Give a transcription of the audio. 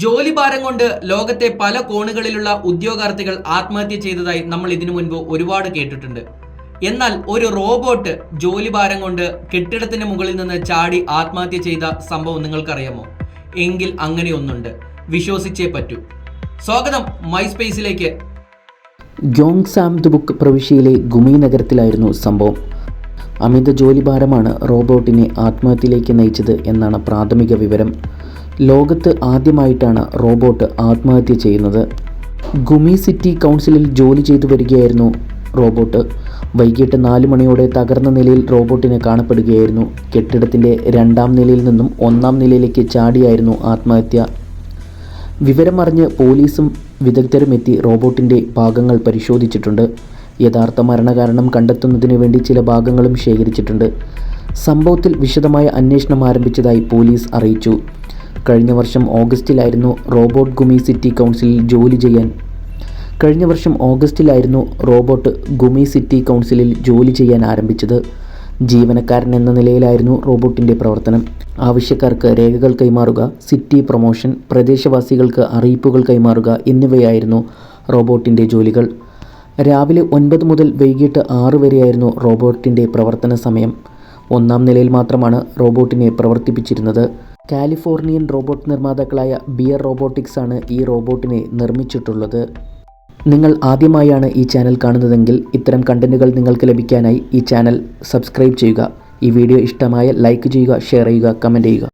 ജോലിഭാരം കൊണ്ട് ലോകത്തെ പല കോണുകളിലുള്ള ഉദ്യോഗാർത്ഥികൾ ആത്മഹത്യ ചെയ്തതായി നമ്മൾ ഇതിനു മുൻപ് ഒരുപാട് കേട്ടിട്ടുണ്ട്. എന്നാൽ ഒരു റോബോട്ട് ജോലിഭാരം കൊണ്ട് കെട്ടിടത്തിന് മുകളിൽ നിന്ന് ചാടി ആത്മഹത്യ ചെയ്ത സംഭവം നിങ്ങൾക്കറിയാമോ? എങ്കിൽ അങ്ങനെയൊന്നുണ്ട്, വിശ്വസിച്ചേ പറ്റൂ. സ്വാഗതം മൈ സ്പേസിലേക്ക്. ഗോങ്സാംഗ്ഡുക്ക് പ്രവിശ്യയിലെ ഗുമി നഗരത്തിലായിരുന്നു സംഭവം. അമിത ജോലിഭാരമാണ് റോബോട്ടിനെ ആത്മഹത്യയിലേക്ക് നയിച്ചത് എന്നാണ് പ്രാഥമിക വിവരം. ലോകത്ത് ആദ്യമായിട്ടാണ് റോബോട്ട് ആത്മഹത്യ ചെയ്യുന്നത്. ഗുമി സിറ്റി കൗൺസിലിൽ ജോലി ചെയ്തു വരികയായിരുന്നു റോബോട്ട്. വൈകിട്ട് 4 മണിയോടെ തകർന്ന നിലയിൽ റോബോട്ടിനെ കാണപ്പെടുകയായിരുന്നു. കെട്ടിടത്തിൻ്റെ 2ാം നിലയിൽ നിന്നും 1ാം നിലയിലേക്ക് ചാടിയായിരുന്നു ആത്മഹത്യ. വിവരമറിഞ്ഞ് പോലീസും വിദഗ്ധരും എത്തി റോബോട്ടിൻ്റെ ഭാഗങ്ങൾ പരിശോധിച്ചിട്ടുണ്ട്. യഥാർത്ഥ മരണകാരണം കണ്ടെത്തുന്നതിന് വേണ്ടി ചില ഭാഗങ്ങളും ശേഖരിച്ചിട്ടുണ്ട്. സംഭവത്തിൽ വിശദമായ അന്വേഷണം ആരംഭിച്ചതായി പോലീസ് അറിയിച്ചു. കഴിഞ്ഞ വർഷം ഓഗസ്റ്റിലായിരുന്നു റോബോട്ട് ഗുമി സിറ്റി കൗൺസിലിൽ ജോലി ചെയ്യാൻ ആരംഭിച്ചത്. ജീവനക്കാരൻ എന്ന നിലയിലായിരുന്നു റോബോട്ടിൻ്റെ പ്രവർത്തനം. ആവശ്യക്കാർക്ക് രേഖകൾ കൈമാറുക, സിറ്റി പ്രൊമോഷൻ, പ്രദേശവാസികൾക്ക് അറിയിപ്പുകൾ കൈമാറുക എന്നിവയായിരുന്നു റോബോട്ടിൻ്റെ ജോലികൾ. രാവിലെ 9 മുതൽ വൈകിട്ട് 6 വരെയായിരുന്നു റോബോട്ടിൻ്റെ പ്രവർത്തന സമയം. 1ാം നിലയിൽ മാത്രമാണ് റോബോട്ടിനെ പ്രവർത്തിപ്പിച്ചിരുന്നത്. കാലിഫോർണിയൻ റോബോട്ട് നിർമ്മാതാക്കളായ ബിയർ റോബോട്ടിക്സ് ആണ് ഈ റോബോട്ടിനെ നിർമ്മിച്ചിട്ടുള്ളത്. നിങ്ങൾ ആദ്യമായാണ് ഈ ചാനൽ കാണുന്നതെങ്കിൽ ഇത്തരം കണ്ടന്റുകൾ നിങ്ങൾക്ക് ലഭിക്കാനായി ഈ ചാനൽ സബ്സ്ക്രൈബ് ചെയ്യുക. ഈ വീഡിയോ ഇഷ്ടമായ ലൈക്ക് ചെയ്യുക, ഷെയർ ചെയ്യുക, കമൻറ്റ് ചെയ്യുക.